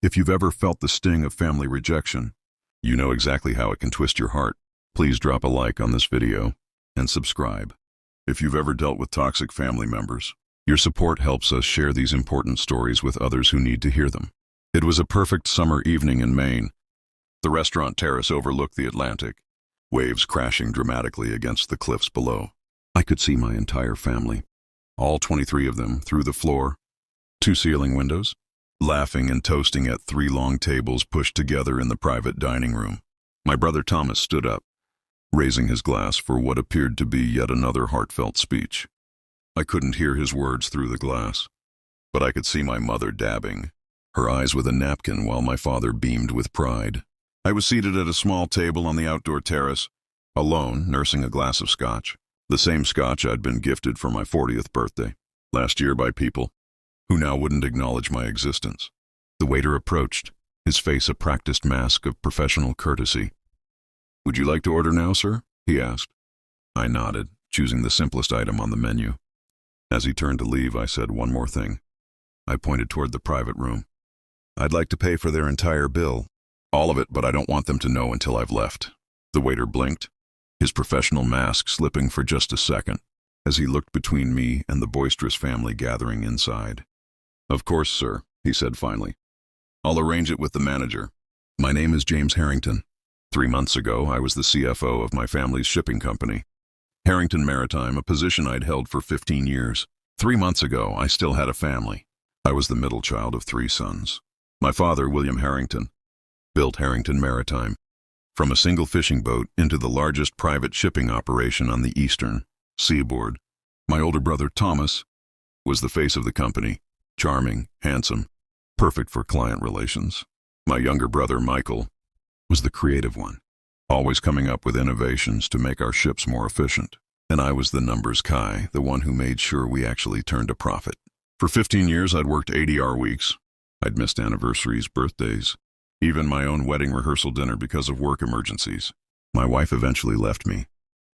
If you've ever felt the sting of family rejection, you know exactly how it can twist your heart. Please drop a like on this video and subscribe. If you've ever dealt with toxic family members, your support helps us share these important stories with others who need to hear them. It was a perfect summer evening in Maine. The restaurant terrace overlooked the Atlantic, waves crashing dramatically against the cliffs below. I could see my entire family, all 23 of them, through the floor, 2 ceiling windows, laughing and toasting at 3 long tables pushed together in the private dining room. My brother Thomas stood up, raising his glass for what appeared to be yet another heartfelt speech. I couldn't hear his words through the glass, but I could see my mother dabbing her eyes with a napkin while my father beamed with pride. I was seated at a small table on the outdoor terrace, alone, nursing a glass of scotch, the same scotch I'd been gifted for my 40th birthday last year by people who now wouldn't acknowledge my existence. The waiter approached, his face a practiced mask of professional courtesy. "Would you like to order now, sir?" he asked. I nodded, choosing the simplest item on the menu. As he turned to leave, I said one more thing. I pointed toward the private room. "I'd like to pay for their entire bill. All of it, but I don't want them to know until I've left." The waiter blinked, his professional mask slipping for just a second, as he looked between me and the boisterous family gathering inside. "Of course, sir," he said finally. "I'll arrange it with the manager. My name is James Harrington. 3 months ago, I was the CFO of my family's shipping company, Harrington Maritime, a position I'd held for 15 years. 3 months ago, I still had a family. I was the middle child of 3 sons. My father, William Harrington, built Harrington Maritime, from a single fishing boat into the largest private shipping operation on the eastern seaboard. My older brother, Thomas, was the face of the company, charming, handsome, perfect for client relations. My younger brother, Michael, was the creative one, always coming up with innovations to make our ships more efficient. And I was the numbers guy, the one who made sure we actually turned a profit. For 15 years, I'd worked 80-hour weeks. I'd missed anniversaries, birthdays, even my own wedding rehearsal dinner because of work emergencies. My wife eventually left me,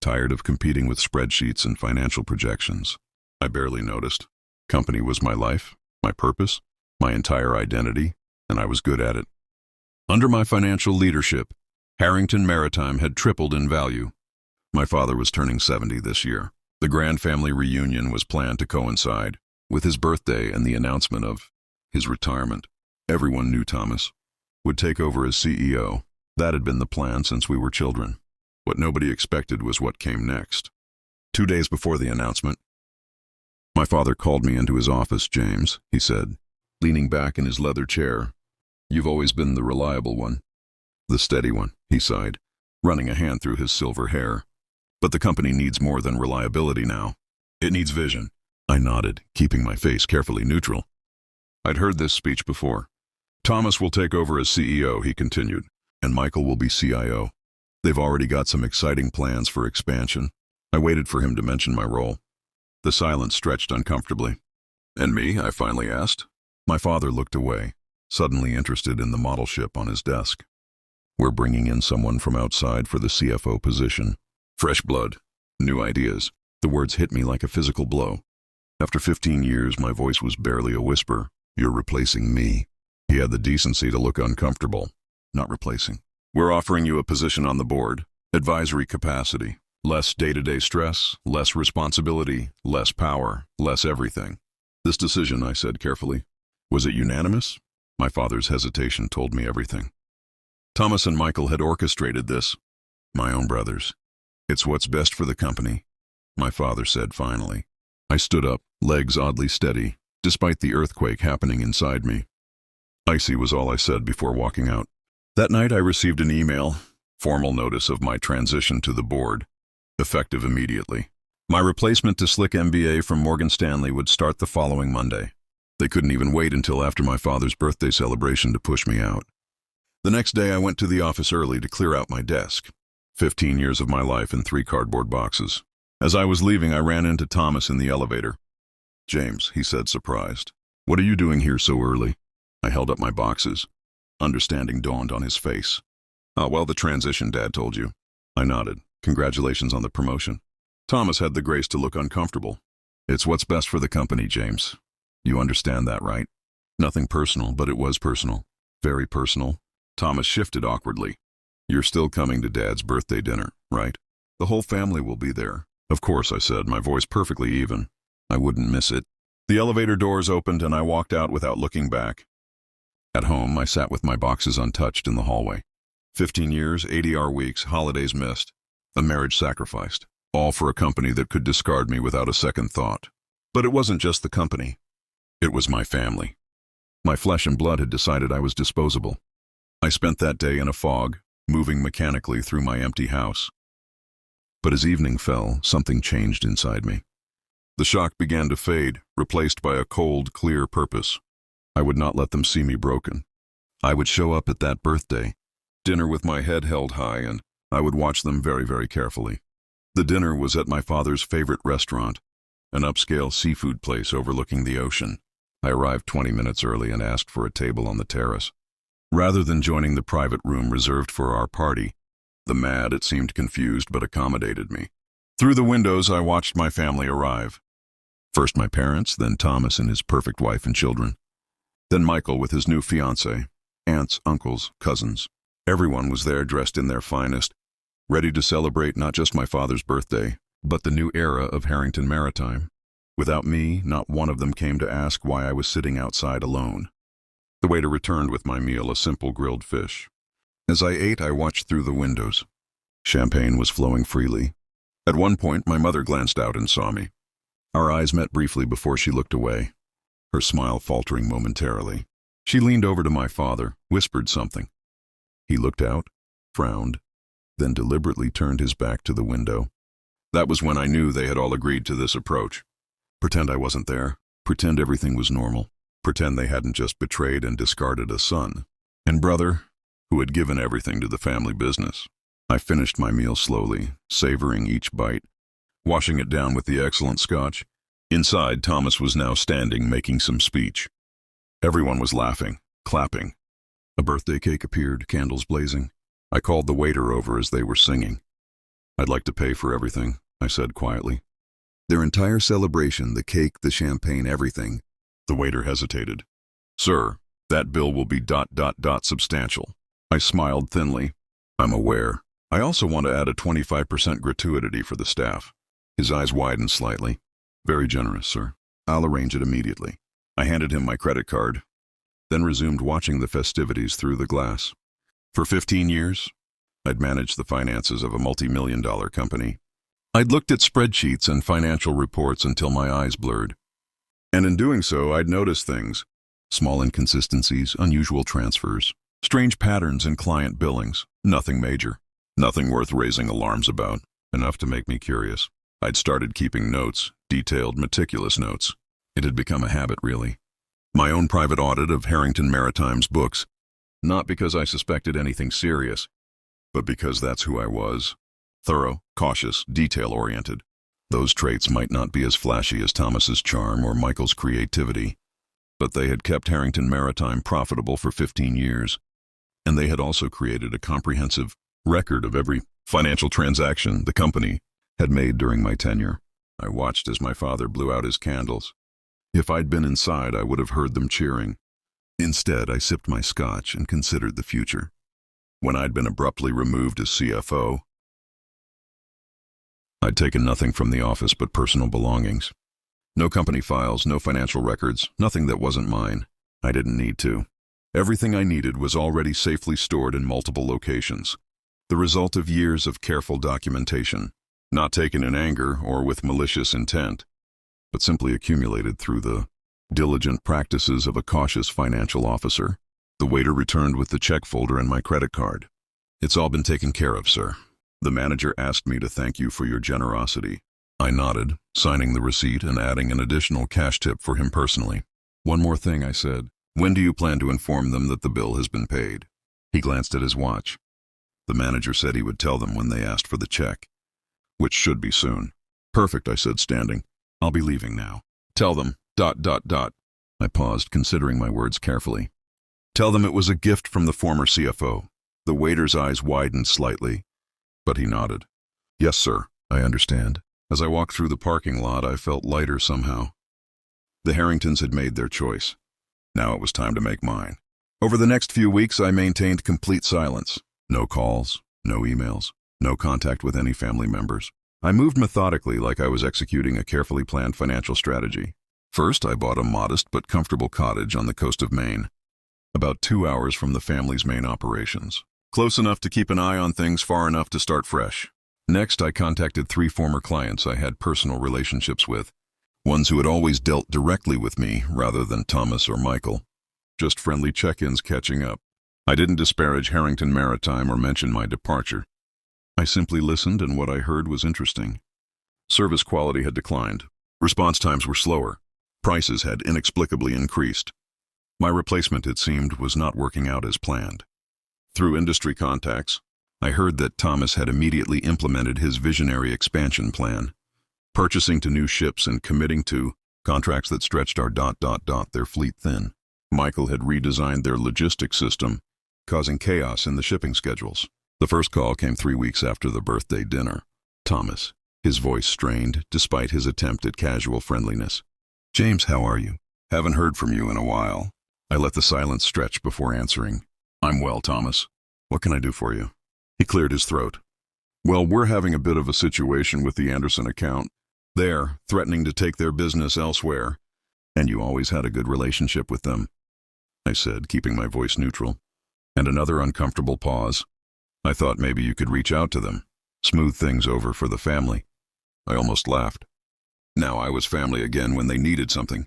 tired of competing with spreadsheets and financial projections. I barely noticed. Company was my life, my purpose, my entire identity, and I was good at it. Under my financial leadership, Harrington Maritime had tripled in value. My father was turning 70 this year. The grand family reunion was planned to coincide with his birthday and the announcement of his retirement. Everyone knew Thomas would take over as CEO. That had been the plan since we were children. What nobody expected was what came next. 2 days before the announcement, my father called me into his office. "James," he said, leaning back in his leather chair, "you've always been the reliable one." "The steady one," he sighed, running a hand through his silver hair. "But the company needs more than reliability now. It needs vision." I nodded, keeping my face carefully neutral. I'd heard this speech before. "Thomas will take over as CEO," he continued, "and Michael will be CIO. They've already got some exciting plans for expansion." I waited for him to mention my role. The silence stretched uncomfortably. "And me?" I finally asked. My father looked away, suddenly interested in the model ship on his desk. "We're bringing in someone from outside for the CFO position. Fresh blood, new ideas." The words hit me like a physical blow. After 15 years, my voice was barely a whisper. "You're replacing me." He had the decency to look uncomfortable. "Not replacing. We're offering you a position on the board, advisory capacity, less day-to-day stress, less responsibility, less power, less everything." "This decision," I said carefully, "was it unanimous?" My father's hesitation told me everything. "Thomas and Michael had orchestrated this." "My own brothers. It's what's best for the company," my father said finally. I stood up, legs oddly steady, despite the earthquake happening inside me. "Icy," was all I said before walking out. That night I received an email, formal notice of my transition to the board, effective immediately. My replacement to Slick MBA from Morgan Stanley would start the following Monday. They couldn't even wait until after my father's birthday celebration to push me out. The next day I went to the office early to clear out my desk. 15 years of my life in 3 cardboard boxes. As I was leaving, I ran into Thomas in the elevator. "James," he said, surprised. "What are you doing here so early?" I held up my boxes. Understanding dawned on his face. "Oh, well, the transition, Dad told you." I nodded. "Congratulations on the promotion." Thomas had the grace to look uncomfortable. "It's what's best for the company, James. You understand that, right?" Nothing personal, but it was personal. Very personal. Thomas shifted awkwardly. You're still coming to Dad's birthday dinner, right? The whole family will be there. Of course, I said, my voice perfectly even. I wouldn't miss it. The elevator doors opened and I walked out without looking back. At home, I sat with my boxes untouched in the hallway. 15 years, 80-hour weeks, holidays missed. A marriage sacrificed. All for a company that could discard me without a second thought. But it wasn't just the company. It was my family. My flesh and blood had decided I was disposable. I spent that day in a fog, moving mechanically through my empty house. But as evening fell, something changed inside me. The shock began to fade, replaced by a cold, clear purpose. I would not let them see me broken. I would show up at that birthday, dinner with my head held high, and I would watch them very, very carefully. The dinner was at my father's favorite restaurant, an upscale seafood place overlooking the ocean. I arrived 20 minutes early and asked for a table on the terrace. Rather than joining the private room reserved for our party, the mad, it seemed confused but accommodated me. Through the windows, I watched my family arrive. First my parents, then Thomas and his perfect wife and children. Then Michael with his new fiancée, aunts, uncles, cousins. Everyone was there dressed in their finest, ready to celebrate not just my father's birthday, but the new era of Harrington Maritime. Without me, not one of them came to ask why I was sitting outside alone. The waiter returned with my meal, a simple grilled fish. As I ate, I watched through the windows. Champagne was flowing freely. At one point, my mother glanced out and saw me. Our eyes met briefly before she looked away, her smile faltering momentarily. She leaned over to my father, whispered something. He looked out, frowned, then deliberately turned his back to the window. That was when I knew they had all agreed to this approach. Pretend I wasn't there. Pretend everything was normal. Pretend they hadn't just betrayed and discarded a son and brother who had given everything to the family business. I finished my meal slowly, savoring each bite, washing it down with the excellent scotch. Inside, Thomas was now standing, making some speech. Everyone was laughing, clapping. A birthday cake appeared, candles blazing. I called the waiter over as they were singing. I'd like to pay for everything, I said quietly. Their entire celebration, the cake, the champagne, everything. The waiter hesitated. Sir, that bill will be ... substantial. I smiled thinly. I'm aware. I also want to add a 25% gratuity for the staff. His eyes widened slightly. Very generous, sir. I'll arrange it immediately. I handed him my credit card, then resumed watching the festivities through the glass. For 15 years, I'd managed the finances of a multi-million-dollar company. I'd looked at spreadsheets and financial reports until my eyes blurred. And in doing so, I'd noticed things. Small inconsistencies, unusual transfers, strange patterns in client billings. Nothing major. Nothing worth raising alarms about. Enough to make me curious. I'd started keeping notes, detailed, meticulous notes. It had become a habit, really. My own private audit of Harrington Maritime's books, not because I suspected anything serious, but because that's who I was. Thorough, cautious, detail-oriented. Those traits might not be as flashy as Thomas's charm or Michael's creativity, but they had kept Harrington Maritime profitable for 15 years, and they had also created a comprehensive record of every financial transaction the company had made during my tenure. I watched as my father blew out his candles. If I'd been inside, I would have heard them cheering. Instead, I sipped my scotch and considered the future. When I'd been abruptly removed as CFO, I'd taken nothing from the office but personal belongings. No company files, no financial records, nothing that wasn't mine. I didn't need to. Everything I needed was already safely stored in multiple locations. The result of years of careful documentation, not taken in anger or with malicious intent, but simply accumulated through the diligent practices of a cautious financial officer. The waiter returned with the check folder and my credit card. It's all been taken care of, sir. The manager asked me to thank you for your generosity. I nodded, signing the receipt and adding an additional cash tip for him personally. One more thing, I said. When do you plan to inform them that the bill has been paid? He glanced at his watch. The manager said he would tell them when they asked for the check, which should be soon. Perfect, I said, standing. I'll be leaving now. Tell them, ... I paused, considering my words carefully. Tell them it was a gift from the former CFO. The waiter's eyes widened slightly, but he nodded. Yes, sir, I understand. As I walked through the parking lot, I felt lighter somehow. The Harringtons had made their choice. Now it was time to make mine. Over the next few weeks, I maintained complete silence. No calls, no emails, no contact with any family members. I moved methodically like I was executing a carefully planned financial strategy. First, I bought a modest but comfortable cottage on the coast of Maine, about 2 hours from the family's main operations. Close enough to keep an eye on things, far enough to start fresh. Next, I contacted 3 former clients I had personal relationships with, ones who had always dealt directly with me rather than Thomas or Michael. Just friendly check-ins catching up. I didn't disparage Harrington Maritime or mention my departure. I simply listened, and what I heard was interesting. Service quality had declined. Response times were slower. Prices had inexplicably increased. My replacement, it seemed, was not working out as planned. Through industry contacts, I heard that Thomas had immediately implemented his visionary expansion plan, purchasing 2 new ships and committing to contracts that stretched our their fleet thin. Michael had redesigned their logistics system, causing chaos in the shipping schedules. The first call came 3 weeks after the birthday dinner. Thomas, his voice strained despite his attempt at casual friendliness. "James, how are you? Haven't heard from you in a while." I let the silence stretch before answering. "I'm well, Thomas. What can I do for you?" He cleared his throat. "Well, we're having a bit of a situation with the Anderson account. They're threatening to take their business elsewhere, and you always had a good relationship with them," I said, keeping my voice neutral. And another uncomfortable pause. "I thought maybe you could reach out to them, smooth things over for the family." I almost laughed. Now I was family again when they needed something.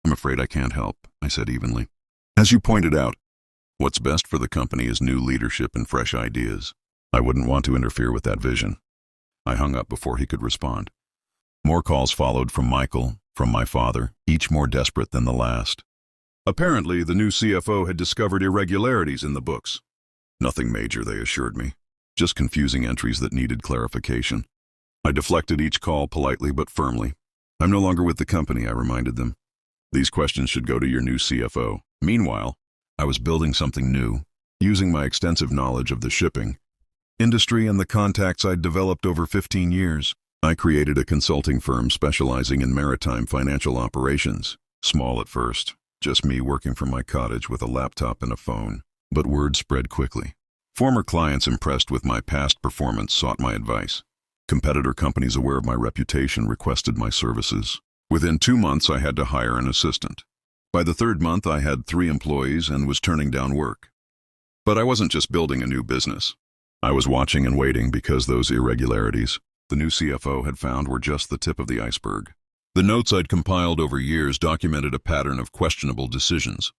"I'm afraid I can't help," I said evenly. "As you pointed out, what's best for the company is new leadership and fresh ideas. I wouldn't want to interfere with that vision." I hung up before he could respond. More calls followed from Michael, from my father, each more desperate than the last. Apparently, the new CFO had discovered irregularities in the books. Nothing major, they assured me. Just confusing entries that needed clarification. I deflected each call politely but firmly. "I'm no longer with the company," I reminded them. "These questions should go to your new CFO." Meanwhile, I was building something new, using my extensive knowledge of the shipping industry and the contacts I'd developed over 15 years. I created a consulting firm specializing in maritime financial operations. Small at first, just me working from my cottage with a laptop and a phone. But word spread quickly. Former clients impressed with my past performance sought my advice. Competitor companies aware of my reputation requested my services. Within 2 months, I had to hire an assistant. By the 3rd month, I had 3 employees and was turning down work. But I wasn't just building a new business. I was watching and waiting because those irregularities the new CFO had found were just the tip of the iceberg. The notes I'd compiled over years documented a pattern of questionable decisions.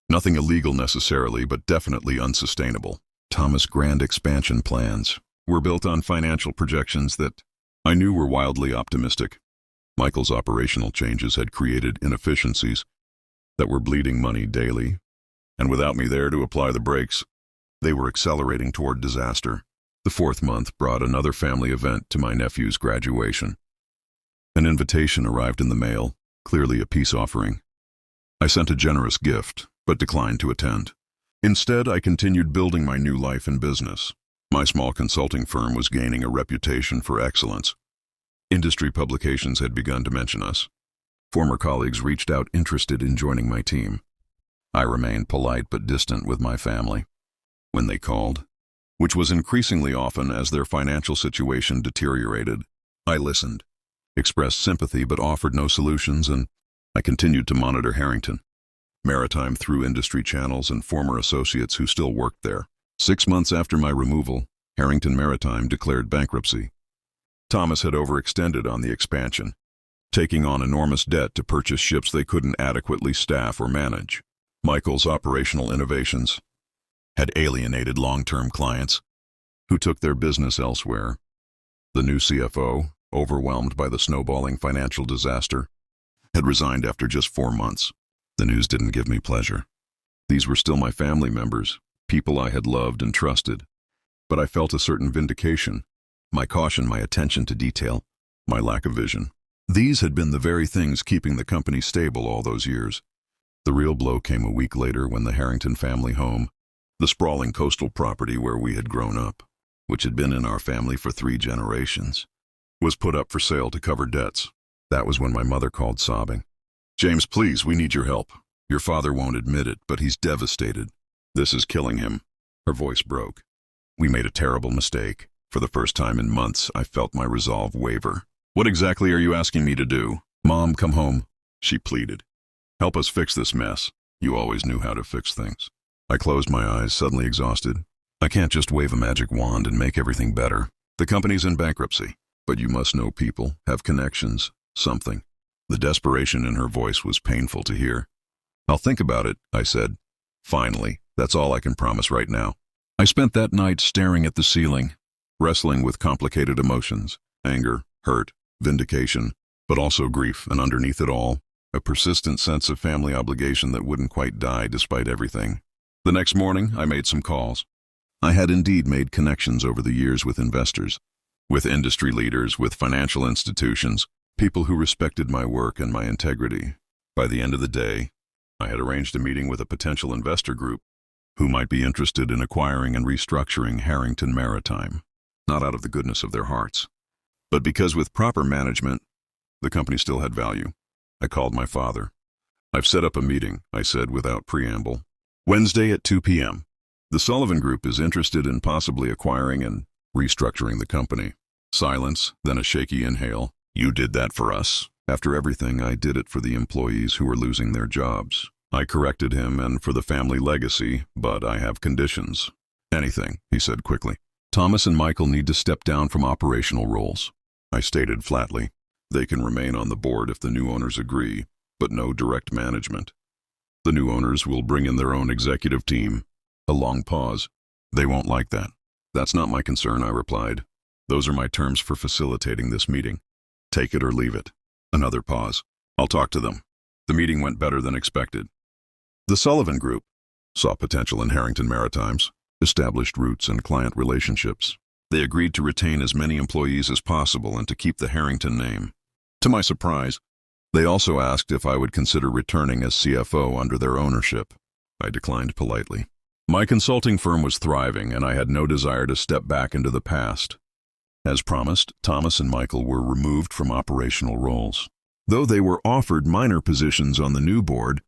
Nothing illegal necessarily, but definitely unsustainable. Thomas' grand expansion plans were built on financial projections that I knew were wildly optimistic. Michael's operational changes had created inefficiencies that were bleeding money daily, and without me there to apply the brakes, they were accelerating toward disaster. The 4th month brought another family event to my nephew's graduation. An invitation arrived in the mail, clearly a peace offering. I sent a generous gift, but declined to attend. Instead, I continued building my new life and business. My small consulting firm was gaining a reputation for excellence. Industry publications had begun to mention us. Former colleagues reached out interested in joining my team. I remained polite but distant with my family. When they called, which was increasingly often as their financial situation deteriorated, I listened, expressed sympathy but offered no solutions, and I continued to monitor Harrington Maritime through industry channels and former associates who still worked there. 6 months after my removal, Harrington Maritime declared bankruptcy. Thomas had overextended on the expansion, taking on enormous debt to purchase ships they couldn't adequately staff or manage. Michael's operational innovations had alienated long-term clients who took their business elsewhere. The new CFO, overwhelmed by the snowballing financial disaster, had resigned after just 4 months. The news didn't give me pleasure. These were still my family members, people I had loved and trusted. But I felt a certain vindication, my caution, my attention to detail, my lack of vision. These had been the very things keeping the company stable all those years. The real blow came a week later when the Harrington family home, the sprawling coastal property where we had grown up, which had been in our family for 3 generations, was put up for sale to cover debts. That was when my mother called sobbing. "James, please, we need your help. Your father won't admit it, but he's devastated. This is killing him. Her voice broke. We made a terrible mistake. For the first time in months, I felt my resolve waver. What exactly are you asking me to do? Mom, come home, she pleaded. Help us fix this mess. You always knew how to fix things. I closed my eyes, suddenly exhausted. I can't just wave a magic wand and make everything better. The company's in bankruptcy, but you must know people, have connections, something. The desperation in her voice was painful to hear. I'll think about it, I said. Finally, that's all I can promise right now. I spent that night staring at the ceiling, wrestling with complicated emotions, anger, hurt, vindication, but also grief, and underneath it all, a persistent sense of family obligation that wouldn't quite die despite everything. The next morning, I made some calls. I had indeed made connections over the years with investors, with industry leaders, with financial institutions, people who respected my work and my integrity. By the end of the day, I had arranged a meeting with a potential investor group who might be interested in acquiring and restructuring Harrington Maritime, not out of the goodness of their hearts, but because with proper management, the company still had value. I called my father. I've set up a meeting, I said without preamble. Wednesday at 2 p.m. The Sullivan Group is interested in possibly acquiring and restructuring the company. Silence, then a shaky inhale. You did that for us. After everything, I did it for the employees who were losing their jobs. I corrected him and for the family legacy, but I have conditions. Anything, he said quickly. Thomas and Michael need to step down from operational roles. I stated flatly. They can remain on the board if the new owners agree, but no direct management. The new owners will bring in their own executive team. A long pause. They won't like that. That's not my concern, I replied. Those are my terms for facilitating this meeting. Take it or leave it. Another pause. I'll talk to them. The meeting went better than expected. The Sullivan Group saw potential in Harrington Maritimes, established roots and client relationships. They agreed to retain as many employees as possible and to keep the Harrington name. To my surprise, they also asked if I would consider returning as CFO under their ownership. I declined politely. My consulting firm was thriving, and I had no desire to step back into the past. As promised, Thomas and Michael were removed from operational roles. Though they were offered minor positions on the new board,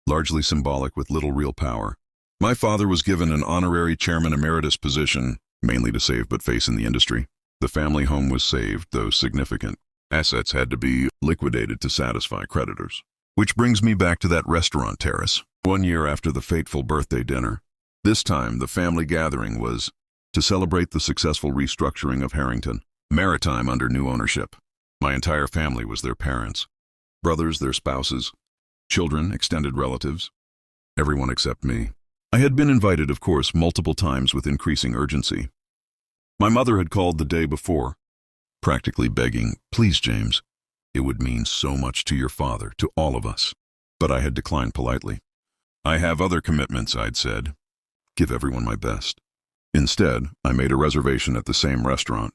largely symbolic with little real power. My father was given an honorary chairman emeritus position, mainly to save but face in the industry. The family home was saved, though significant. Assets had to be liquidated to satisfy creditors. Which brings me back to that restaurant terrace, 1 year after the fateful birthday dinner. This time, the family gathering was to celebrate the successful restructuring of Harrington Maritime under new ownership. My entire family was their parents, brothers, their spouses, children, extended relatives, everyone except me. I had been invited, of course, multiple times with increasing urgency. My mother had called the day before, practically begging, "Please, James, it would mean so much to your father, to all of us." But I had declined politely. I have other commitments, I'd said. Give everyone my best. Instead, I made a reservation at the same restaurant,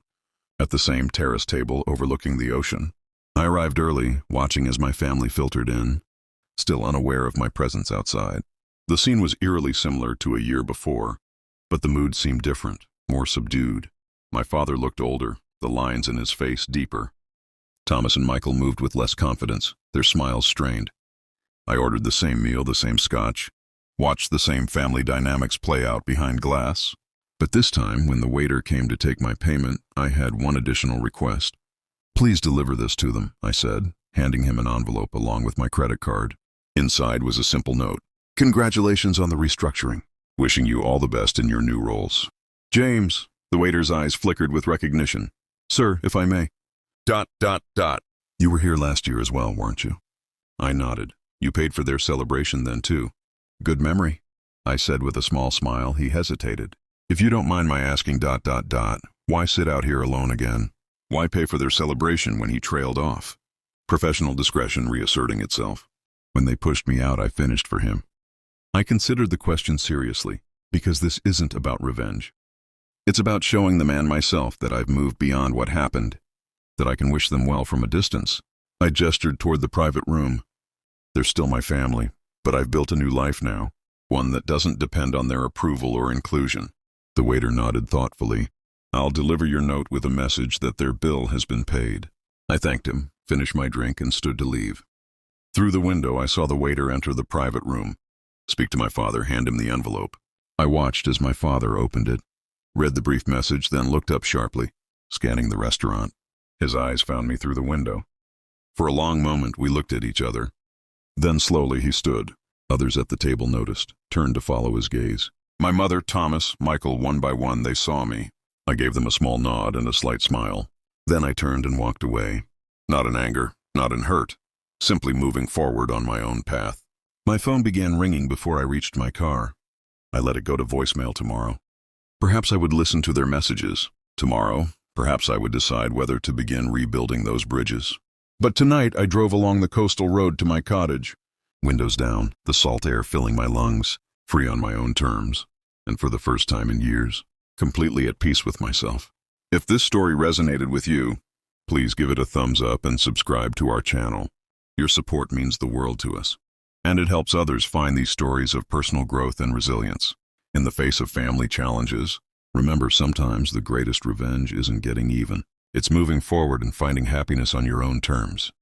at the same terrace table overlooking the ocean. I arrived early, watching as my family filtered in, still unaware of my presence outside. The scene was eerily similar to a year before, but the mood seemed different, more subdued. My father looked older, the lines in his face deeper. Thomas and Michael moved with less confidence, their smiles strained. I ordered the same meal, the same scotch, watched the same family dynamics play out behind glass. But this time, when the waiter came to take my payment, I had one additional request. "Please deliver this to them," I said, handing him an envelope along with my credit card. Inside was a simple note. "Congratulations on the restructuring. Wishing you all the best in your new roles. James." The waiter's eyes flickered with recognition. "Sir, if I may." ... You were here last year as well, weren't you? I nodded. You paid for their celebration then too. Good memory, I said with a small smile. He hesitated. If you don't mind my asking ... Why sit out here alone again? Why pay for their celebration when he trailed off? Professional discretion reasserting itself. When they pushed me out, I finished for him. I considered the question seriously, because this isn't about revenge. It's about showing the man myself that I've moved beyond what happened, that I can wish them well from a distance. I gestured toward the private room. They're still my family, but I've built a new life now, one that doesn't depend on their approval or inclusion. The waiter nodded thoughtfully. I'll deliver your note with a message that their bill has been paid. I thanked him, finished my drink, and stood to leave. Through the window, I saw the waiter enter the private room, speak to my father, hand him the envelope. I watched as my father opened it, read the brief message, then looked up sharply, scanning the restaurant. His eyes found me through the window. For a long moment, we looked at each other. Then slowly he stood. Others at the table noticed, turned to follow his gaze. My mother, Thomas, Michael, one by one, they saw me. I gave them a small nod and a slight smile. Then I turned and walked away. Not in anger, not in hurt, simply moving forward on my own path. My phone began ringing before I reached my car. I let it go to voicemail tomorrow. Perhaps I would listen to their messages. Tomorrow, perhaps I would decide whether to begin rebuilding those bridges. But tonight I drove along the coastal road to my cottage. Windows down, the salt air filling my lungs, free on my own terms, and for the first time in years, completely at peace with myself. If this story resonated with you, please give it a thumbs up and subscribe to our channel. Your support means the world to us, and it helps others find these stories of personal growth and resilience. In the face of family challenges, remember sometimes the greatest revenge isn't getting even. It's moving forward and finding happiness on your own terms.